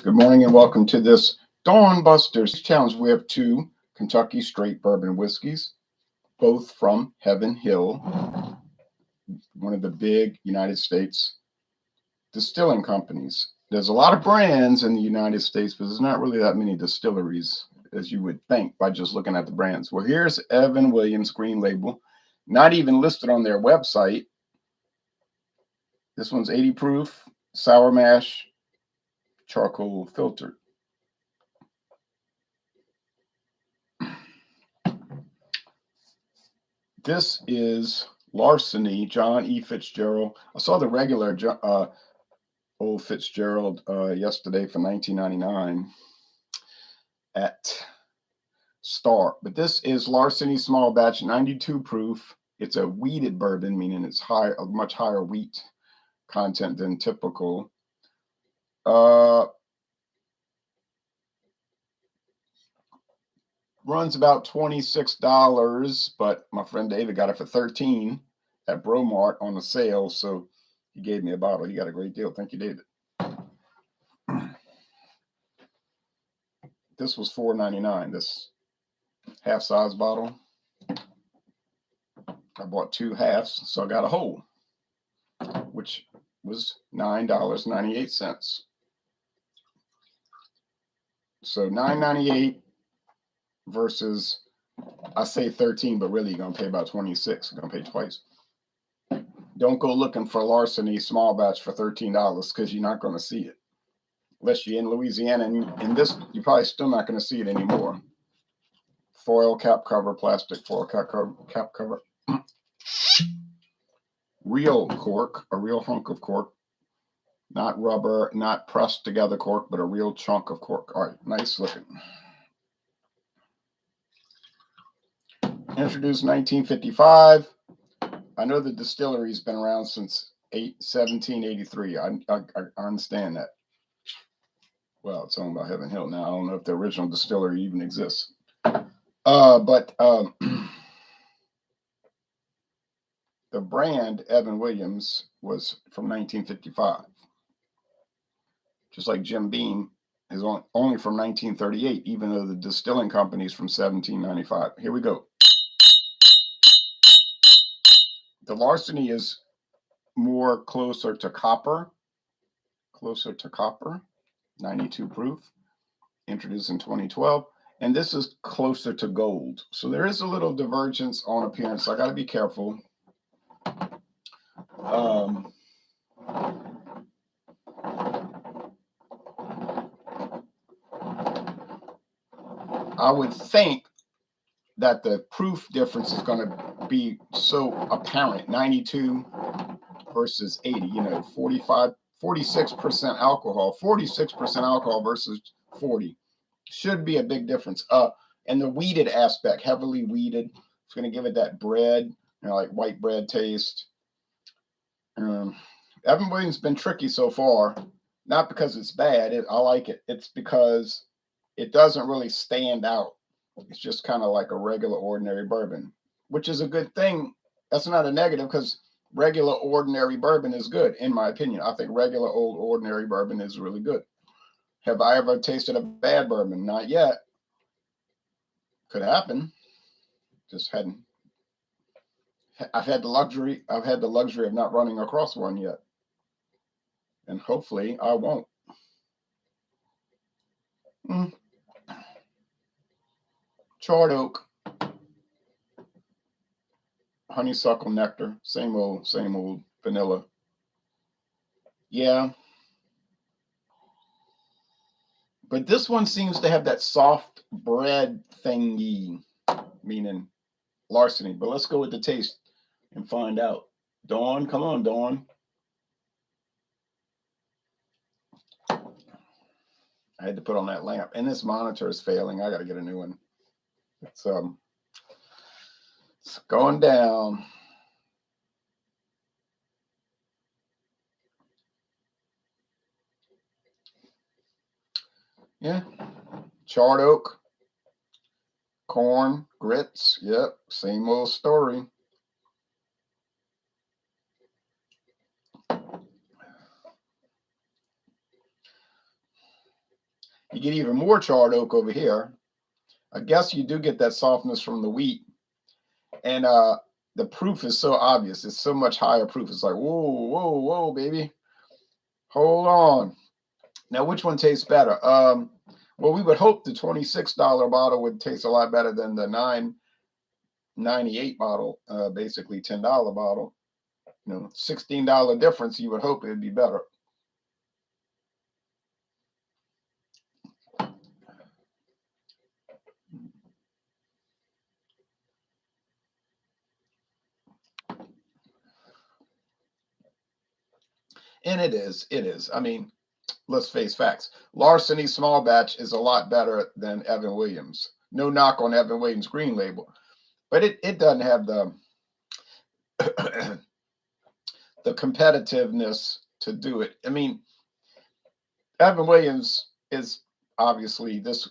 Good morning and welcome to this Dawn Busters challenge. We have two Kentucky straight bourbon whiskeys, both from Heaven Hill, one of the big United States distilling companies. There's a lot of brands in the United States, but there's not really that many distilleries as you would think by just looking at the brands. Well, here's Evan Williams Green Label, not even listed on their website. This one's 80 proof, sour mash, charcoal filtered. This is Larceny, John E. Fitzgerald. I saw the regular old Fitzgerald yesterday for $19.99 at Star. But this is Larceny Small Batch, 92 proof. It's a wheated bourbon, meaning it's a much higher wheat content than typical. Runs about $26, but my friend David got it for $13 at Bromart on the sale, so he gave me a bottle. He got a great deal. Thank you, David. This was $4.99. This half-size bottle. I bought two halves, so I got a whole, which was $9.98. So $9.98 versus, I say 13, but really you're going to pay about 26. You're going to pay twice. Don't go looking for Larceny Small Batch for $13 because you're not going to see it. Unless you're in Louisiana, and in this, you're probably still not going to see it anymore. Foil cap cover, plastic foil cap cover. Real cork, a real hunk of cork. Not rubber, not pressed together cork, but a real chunk of cork. All right, nice looking. Introduced 1955. I know the distillery's been around since 1783. I understand that. Well, it's owned by Heaven Hill now. I don't know if the original distillery even exists. But the brand Evan Williams was from 1955. Just like Jim Beam is only from 1938, even though the distilling company is from 1795. Here we go. The Larceny is more closer to copper, 92 proof, introduced in 2012. And this is closer to gold. So there is a little divergence on appearance. So I got to be careful. I would think that the proof difference is going to be so apparent. 92 versus 80, 46% alcohol, 46% alcohol versus 40 should be a big difference. And the weeded aspect, heavily weeded, it's going to give it that bread, like white bread taste. Evan Williams has been tricky so far, not because it's bad. I like it. It's because it doesn't really stand out. It's just kind of like a regular, ordinary bourbon, which is a good thing. That's not a negative because regular, ordinary bourbon is good, in my opinion. I think regular, old, ordinary bourbon is really good. Have I ever tasted a bad bourbon? Not yet. Could happen. Just hadn't. I've had the luxury of not running across one yet. And hopefully I won't. Charred oak, honeysuckle nectar, same old vanilla. Yeah. But this one seems to have that soft bread thingy, meaning Larceny. But let's go with the taste and find out. Dawn, come on, Dawn. I had to put on that lamp. And this monitor is failing. I got to get a new one. It's going down. Yeah. Charred oak. Corn, grits. Yep. Same old story. You get even more charred oak over here. I guess you do get that softness from the wheat. And the proof is so obvious. It's so much higher proof. It's like, whoa, whoa, whoa, baby. Hold on. Now, which one tastes better? Well, we would hope the $26 bottle would taste a lot better than the $9.98 bottle, basically $10 bottle. You know, $16 difference. You would hope it would be better. And it is. It is. I mean, let's face facts. Larceny Small Batch is a lot better than Evan Williams. No knock on Evan Williams Green Label, but it doesn't have the the competitiveness to do it. I mean, Evan Williams is obviously this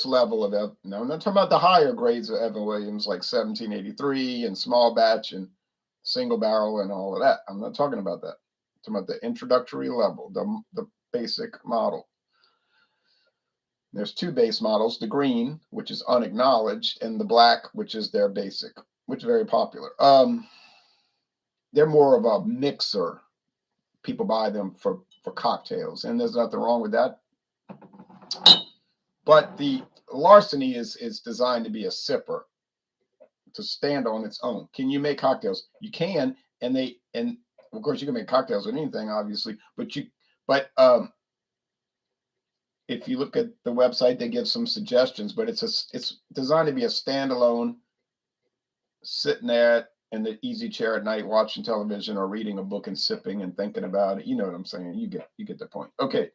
level of no, I'm not talking about the higher grades of Evan Williams, like 1783 and Small Batch and Single Barrel and all of that. I'm not talking about that. I'm talking about the introductory level, the basic model. There's two base models, the green, which is unacknowledged, and the black, which is their basic, which is very popular. They're more of a mixer. People buy them for cocktails, and there's nothing wrong with that. But the Larceny is designed to be a sipper, to stand on its own. Can you make cocktails? You can, and of course you can make cocktails with anything, obviously, but if you look at the website, they give some suggestions, but it's designed to be a standalone, sitting there in the easy chair at night, watching television or reading a book and sipping and thinking about it. You know what I'm saying? You get the point. Okay.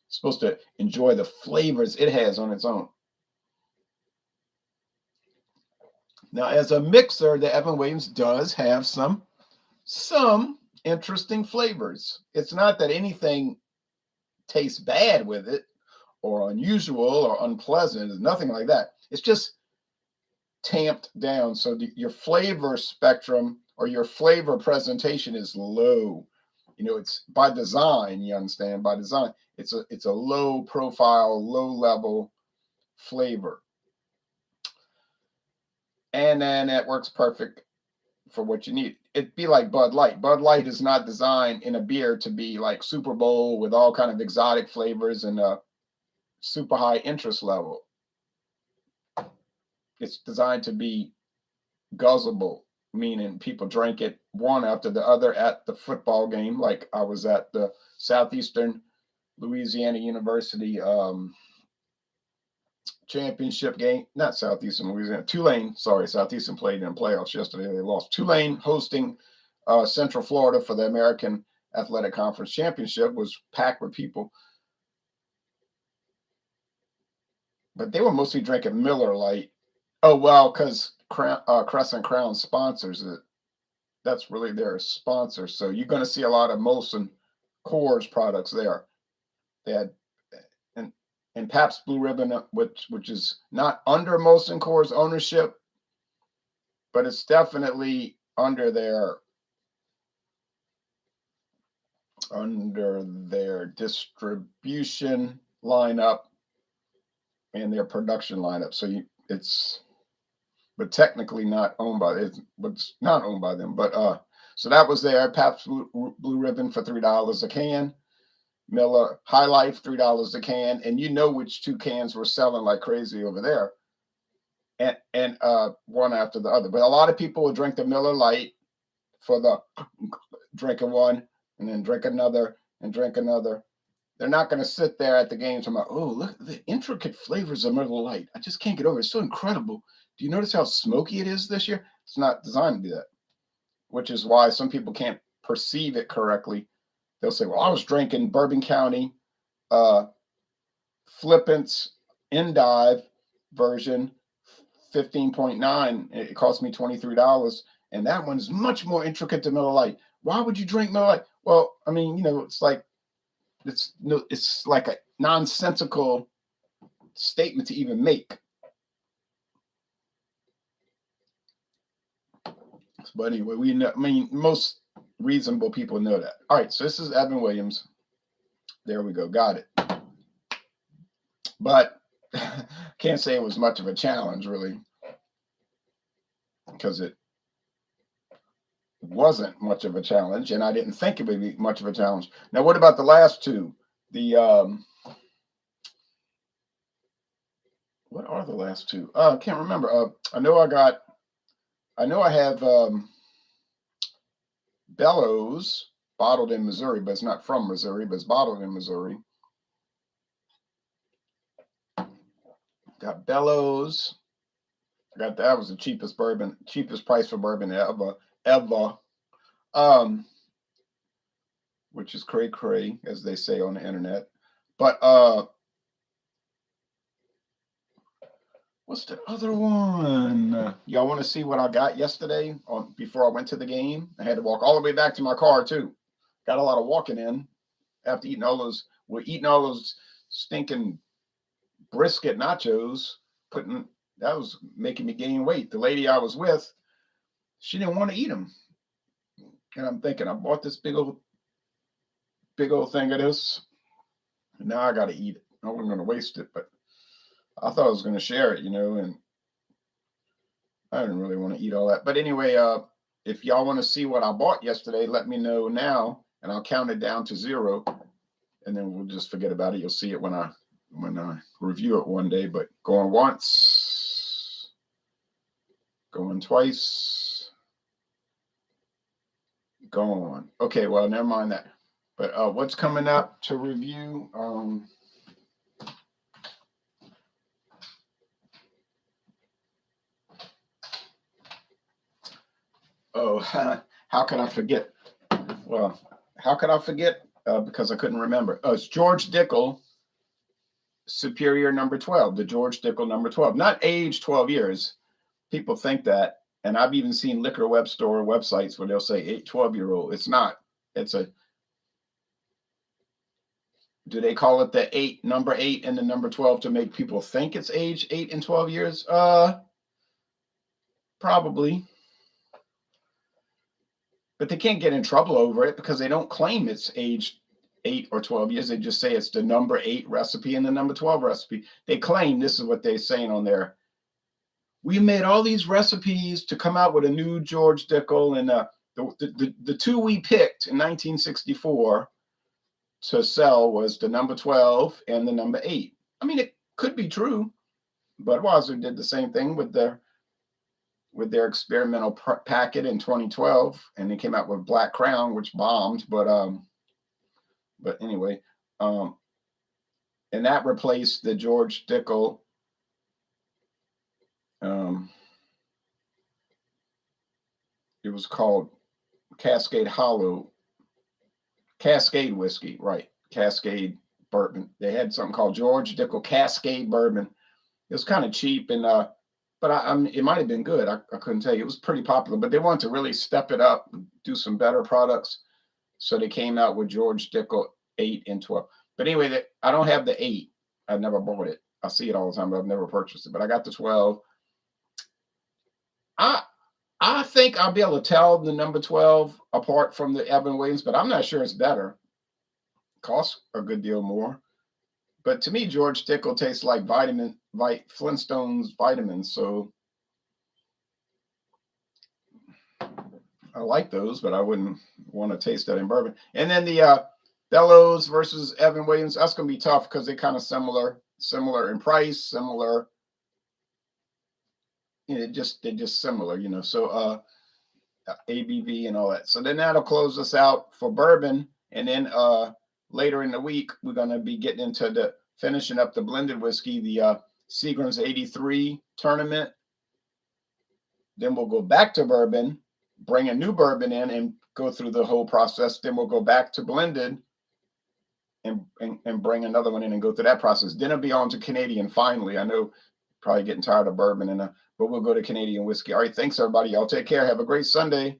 It's supposed to enjoy the flavors it has on its own. Now, as a mixer, the Evan Williams does have some interesting flavors. It's not that anything tastes bad with it or unusual or unpleasant. It's nothing like that. It's just tamped down. So your flavor spectrum or your flavor presentation is low. You know, it's by design, you understand, by design. It's a low profile, low level flavor. And then that works perfect for what you need. It'd be like Bud Light. Bud Light is not designed in a beer to be like Super Bowl with all kind of exotic flavors and a super high interest level. It's designed to be guzzable, meaning people drink it one after the other at the football game. Like I was at the Southeastern Louisiana University championship game, not Southeastern Louisiana, Tulane. Sorry, Southeastern played in playoffs yesterday. They lost. Tulane hosting Central Florida for the American Athletic Conference Championship, was packed with people. But they were mostly drinking Miller Lite. Oh, well, because Crescent Crown sponsors it. That's really their sponsor. So you're going to see a lot of Molson Coors products there. They had and Pabst Blue Ribbon, which is not under Molson Coors ownership, but it's definitely under their distribution lineup and their production lineup. So but technically not owned by it, but it's not owned by them. But so that was there. Pabst Blue Ribbon for $3 a can. Miller High Life, $3 a can, and you know which two cans were selling like crazy over there, and one after the other. But a lot of people will drink the Miller Lite for the drinking one and then drink another and drink another. They're not going to sit there at the game talking about, oh, look at the intricate flavors of Miller Lite. I just can't get over it. It's so incredible. Do you notice how smoky it is this year? It's not designed to do that, which is why some people can't perceive it correctly. They'll say, well, I was drinking Bourbon County Flippant's Endive version, 15.9. It cost me $23. And that one's much more intricate than Miller Lite. Why would you drink Miller Lite? Well, I mean, you know, it's like a nonsensical statement to even make. But anyway, we know, I mean, most reasonable people know that. All right, so this is Evan Williams. There we go. Got it. but can't say it was much of a challenge really, because it wasn't much of a challenge, and I didn't think it would be much of a challenge. Now, what about the last two? The what are the last two? I can't remember. I know I have Bellows bottled in Missouri, but it's not from Missouri, but it's bottled in Missouri. Got Bellows. I got that was the cheapest price for bourbon ever. Which is cray cray, as they say on the internet. But what's the other one? Y'all want to see what I got yesterday before I went to the game? I had to walk all the way back to my car too. Got a lot of walking in after eating all those. We're eating all those stinking brisket nachos. That was making me gain weight. The lady I was with, she didn't want to eat them, and I'm thinking I bought this big old thing of this, and now I got to eat it. I wasn't going to waste it, but I thought I was going to share it, and I didn't really want to eat all that. But anyway, if y'all want to see what I bought yesterday, let me know now, and I'll count it down to 0, and then we'll just forget about it. You'll see it when I review it one day. But going once, going twice, going. Okay, well, never mind that. But what's coming up to review? Oh, how could I forget? Well, how could I forget? Because I couldn't remember. Oh, it's George Dickel Superior number 12, the George Dickel number 12. Not age 12 years. People think that. And I've even seen liquor web store websites where they'll say 12-year-old. It's not. It's a. Do they call it the number 8 and the number 12 to make people think it's age 8 and 12 years? Probably. But they can't get in trouble over it because they don't claim it's age 8 or 12 years. They just say it's the number 8 recipe and the number 12 recipe. They claim this is what they're saying on there. We made all these recipes to come out with a new George Dickel, and the two we picked in 1964 to sell was the number 12 and the number 8. I mean, it could be true. Budweiser did the same thing with their experimental packet in 2012, and they came out with Black Crown, which bombed. But anyway, and that replaced the George Dickel. It was called Cascade whiskey, right? Cascade bourbon. They had something called George Dickel Cascade bourbon. It was kind of cheap, and but it might have been good. I couldn't tell you. It was pretty popular, but they wanted to really step it up, do some better products. So they came out with George Dickel 8 and 12. But anyway, I don't have the 8. I've never bought it. I see it all the time, but I've never purchased it. But I got the 12. I think I'll be able to tell the number 12 apart from the Evan Williams, but I'm not sure it's better. Costs a good deal more. But to me, George Dickel tastes like Flintstones vitamins. So I like those, but I wouldn't want to taste that in bourbon. And then the Bellows versus Evan Williams, that's going to be tough because they're kind of similar in price, similar. They're just similar, So ABV and all that. So then that'll close us out for bourbon. And then later in the week, we're going to be getting into finishing up the blended whiskey, the Seagram's 83 tournament. Then we'll go back to bourbon, bring a new bourbon in and go through the whole process. Then we'll go back to blended and bring another one in and go through that process. Then it'll be on to Canadian finally. I know probably getting tired of bourbon, but we'll go to Canadian whiskey. All right, thanks everybody. Y'all take care. Have a great Sunday.